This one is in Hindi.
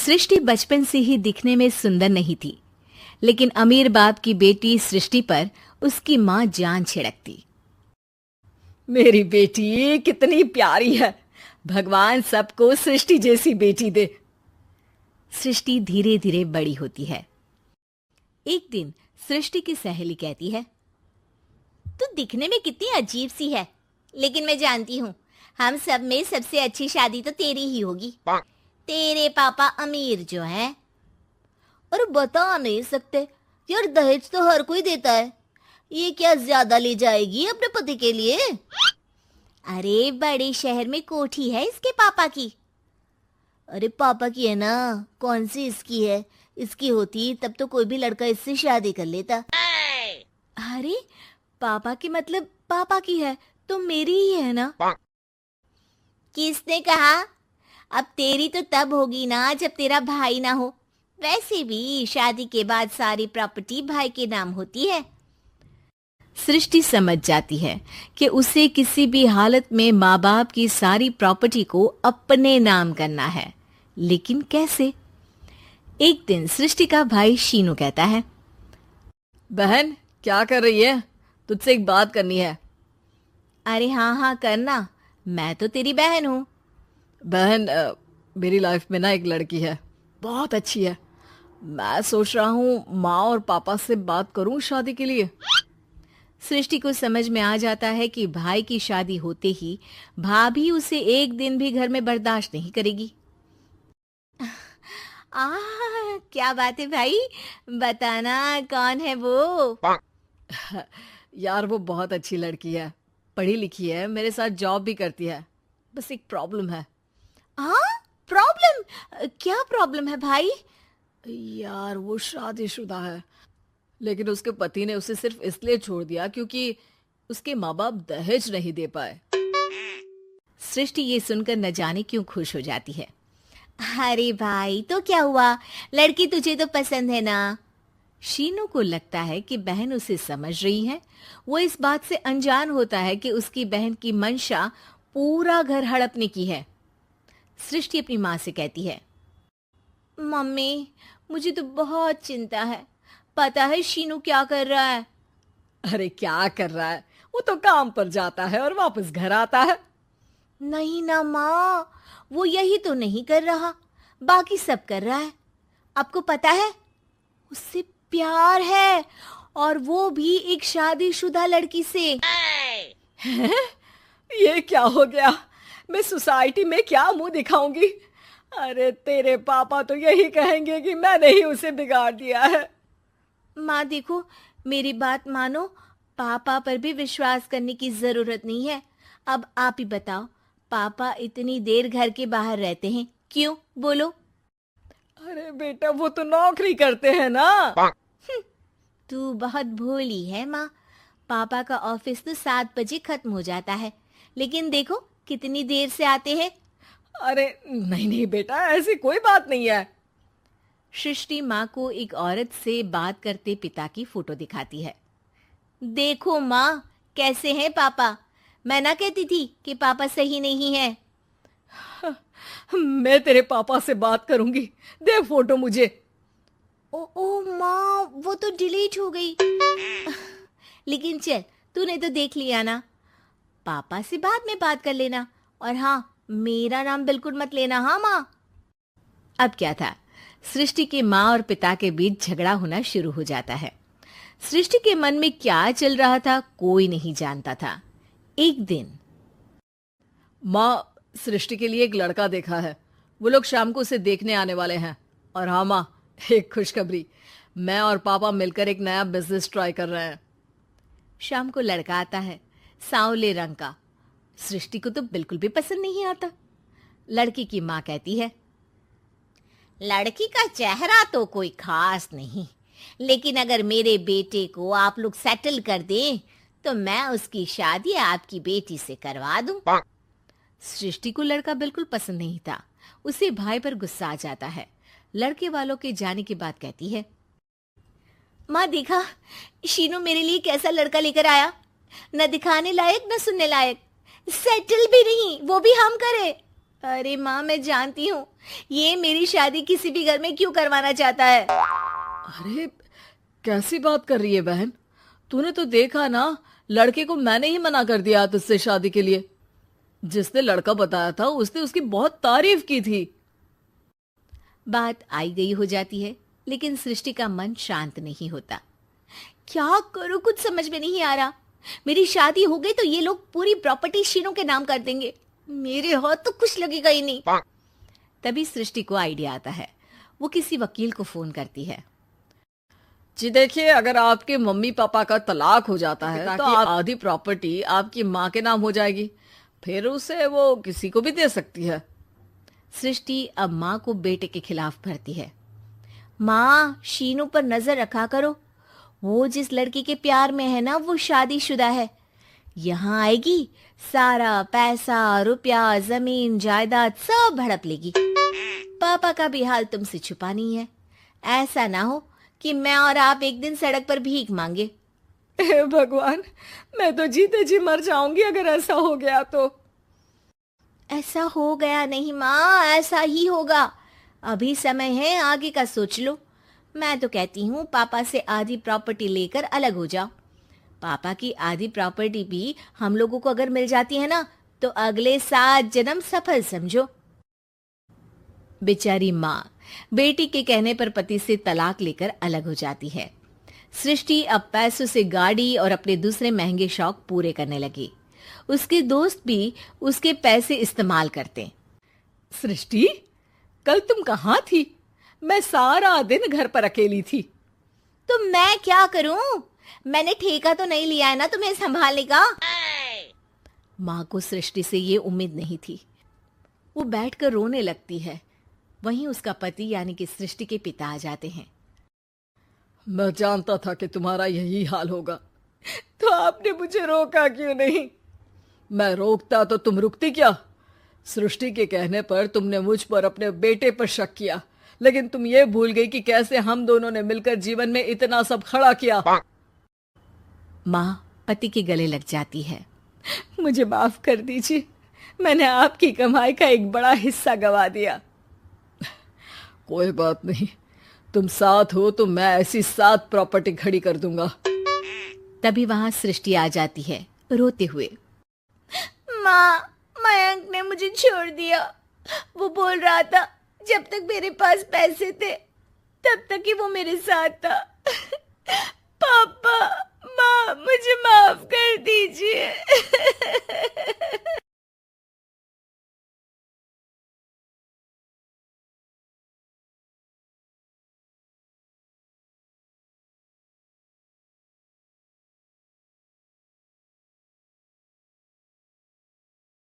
सृष्टि बचपन से ही दिखने में सुंदर नहीं थी, लेकिन अमीर बाप की बेटी सृष्टि पर उसकी माँ जान छिड़कती। मेरी बेटी कितनी प्यारी है, भगवान सबको सृष्टि जैसी बेटी दे। सृष्टि धीरे धीरे बड़ी होती है। एक दिन सृष्टि की सहेली कहती है, तू दिखने में कितनी अजीब सी है, लेकिन मैं जानती हूँ हम सब में सबसे अच्छी शादी तो तेरी ही होगी। तेरे पापा अमीर जो हैं। और बता नहीं सकते यार, दहेज तो हर कोई देता है, ये क्या ज्यादा ले जाएगी अपने पति के लिए? अरे बड़े शहर में कोठी है इसके पापा की। अरे पापा की है ना, कौन सी इसकी है? इसकी होती तब तो कोई भी लड़का इससे शादी कर लेता। अरे पापा की मतलब पापा की है तो मेरी ही है ना? किसने कहा? अब तेरी तो तब होगी ना जब तेरा भाई ना हो। वैसे भी शादी के बाद सारी प्रॉपर्टी भाई के नाम होती है। सृष्टि समझ जाती है कि उसे किसी भी हालत में माँ बाप की सारी प्रॉपर्टी को अपने नाम करना है, लेकिन कैसे? एक दिन सृष्टि का भाई शीनू कहता है, बहन क्या कर रही है? तुझसे एक बात करनी है। अरे हाँ हाँ करना, मैं तो तेरी बहन हूँ। बहन मेरी लाइफ में ना एक लड़की है, बहुत अच्छी है। मैं सोच रहा हूँ माँ और पापा से बात करूँ शादी के लिए। सृष्टि को समझ में आ जाता है कि भाई की शादी होते ही भाभी उसे एक दिन भी घर में बर्दाश्त नहीं करेगी। क्या बात है भाई, बताना कौन है वो? यार वो बहुत अच्छी लड़की है, पढ़ी लिखी है, मेरे साथ जॉब भी करती है। बस एक प्रॉब्लम है। प्रॉब्लम? क्या प्रॉब्लम है भाई? यार वो शादीशुदा है, लेकिन उसके पति ने उसे सिर्फ इसलिए छोड़ दिया क्योंकि उसके माँ बाप दहेज नहीं दे पाए। सृष्टि ये सुनकर न जाने क्यों खुश हो जाती है। अरे भाई तो क्या हुआ, लड़की तुझे तो पसंद है ना? शीनू को लगता है कि बहन उसे समझ रही है। वो इस बात से अनजान होता है कि उसकी बहन की मंशा पूरा घर हड़पने की है। सृष्टि अपनी माँ से कहती है, मम्मी मुझे तो बहुत चिंता है, पता है शीनू क्या कर रहा है? अरे क्या कर रहा है, वो तो काम पर जाता है और वापस घर आता है। नहीं ना माँ, वो यही तो नहीं कर रहा, बाकी सब कर रहा है। आपको पता है उससे प्यार है, और वो भी एक शादीशुदा लड़की से। ये क्या हो गया, मैं सोसाइटी में क्या मुंह दिखाऊंगी? अरे तेरे पापा तो यही कहेंगे कि मैंने ही उसे बिगाड़ दिया है। माँ देखो, मेरी बात मानो, पापा पर भी विश्वास करने की जरूरत नहीं है। अब आप ही बताओ, पापा इतनी देर घर के बाहर रहते हैं क्यों, बोलो? अरे बेटा वो तो नौकरी करते हैं ना। तू बहुत भोली है माँ, पापा का ऑफिस तो 7 बजे खत्म हो जाता है, लेकिन देखो कितनी देर से आते हैं। अरे नहीं नहीं बेटा, ऐसी कोई बात नहीं है। सृष्टि माँ को एक औरत से बात करते पिता की फोटो दिखाती है। देखो माँ कैसे हैं पापा, मैं ना कहती थी कि पापा सही नहीं है। मैं तेरे पापा से बात करूंगी, दे फोटो मुझे। ओ माँ, वो तो डिलीट हो गई। लेकिन चल, तूने तो देख लिया ना, पापा से बाद में बात कर लेना, और हाँ मेरा नाम बिल्कुल मत लेना। हाँ माँ। अब क्या था, सृष्टि के माँ और पिता के बीच झगड़ा होना शुरू हो जाता है। सृष्टि के मन में क्या चल रहा था कोई नहीं जानता था। एक दिन, माँ सृष्टि के लिए एक लड़का देखा है, वो लोग शाम को उसे देखने आने वाले हैं। और हाँ माँ, एक खुशखबरी, मैं और पापा मिलकर एक नया बिजनेस ट्राई कर रहे हैं। शाम को लड़का आता है, सांवले रंग का। सृष्टि को तो बिल्कुल भी पसंद नहीं आता। लड़की की माँ कहती है, लड़की का चेहरा तो कोई खास नहीं, लेकिन अगर मेरे बेटे को आप लोग सेटल कर दें तो मैं उसकी शादी आपकी बेटी से करवा दूं। सृष्टि को लड़का बिल्कुल पसंद नहीं था। उसे भाई पर गुस्सा आ जाता है। लड़के वालों के जाने के बाद कहती है, माँ देखा शीनू मेरे लिए कैसा लड़का लेकर आया, न दिखाने लायक न सुनने लायक, सेटल भी नहीं, वो भी हम करे। अरे माँ, मैं जानती हूँ ये मेरी शादी किसी भी घर में क्यों करवाना चाहता है। अरे कैसी बात कर रही है बहन? तूने तो देखा ना, लड़के को मैंने ही मना कर दिया तुझसे शादी के लिए। जिसने लड़का बताया था उसने उसकी बहुत तारीफ की थी। बात आई गई हो जाती है, लेकिन सृष्टि का मन शांत नहीं होता। क्या करूं, कुछ समझ में नहीं आ रहा। मेरी शादी हो गई तो ये लोग पूरी प्रॉपर्टी शीनू के नाम कर देंगे, मेरे हाथ तो कुछ लगेगा ही नहीं। तभी सृष्टि को आइडिया आता है। वो किसी वकील को फोन करती है। जी देखिए, अगर आपके मम्मी पापा का तलाक हो जाता है तो आधी प्रॉपर्टी आपकी माँ के नाम हो जाएगी, फिर उसे वो किसी को भी दे सकती है। सृष्टि अब माँ को बेटे के खिलाफ भरती है। माँ, शीनू पर नजर रखा करो। वो जिस लड़की के प्यार में है ना, वो शादीशुदा है। यहाँ आएगी, सारा पैसा, रुपया, जमीन, जायदाद सब हड़प लेगी। पापा का भी हाल तुमसे छुपा नहीं है। ऐसा ना हो कि मैं और आप एक दिन सड़क पर भीख मांगे। हे भगवान, मैं तो जीते जी मर जाऊंगी अगर ऐसा हो गया तो। ऐसा हो गया नहीं माँ, ऐसा ही होगा। अभी समय है, आगे का सोच लो। मैं तो कहती हूँ पापा से आधी प्रॉपर्टी लेकर अलग हो जाओ। पापा की आधी प्रॉपर्टी भी हम लोगों को अगर मिल जाती है ना, तो अगले 7 जन्म सफल समझो। बेचारी माँ बेटी के कहने पर पति से तलाक लेकर अलग हो जाती है। सृष्टि अब पैसों से गाड़ी और अपने दूसरे महंगे शौक पूरे करने लगी। उसके दोस्त भी उसके पैसे इस्तेमाल करते। सृष्टि, कल तुम कहाँ थी? मैं सारा दिन घर पर अकेली थी। तो मैं क्या करूं? मैंने ठेका तो नहीं लिया है ना तुम्हें संभालने का। माँ को सृष्टि से ये उम्मीद नहीं थी। वो बैठकर रोने लगती है। वहीं उसका पति यानी कि सृष्टि के पिता आ जाते हैं। मैं जानता था कि तुम्हारा यही हाल होगा, तो आपने मुझे रोका क्यों नहीं? मैं रोकता तो तुम रुकती क्या? सृष्टि के कहने पर तुमने मुझ पर, अपने बेटे पर शक किया, लेकिन तुम ये भूल गई कि कैसे हम दोनों ने मिलकर जीवन में इतना सब खड़ा किया। माँ पति के गले लग जाती है। मुझे माफ कर दीजिए, मैंने आपकी कमाई का एक बड़ा हिस्सा गवा दिया। कोई बात नहीं, तुम साथ हो तो मैं ऐसी 7 प्रॉपर्टी खड़ी कर दूंगा। तभी वहां सृष्टि आ जाती है रोते हुए। माँ, मयंक ने मुझे छोड़ दिया। वो बोल रहा था जब तक मेरे पास पैसे थे तब तक ही वो मेरे साथ था। पापा, माँ, मुझे माफ कर दीजिए।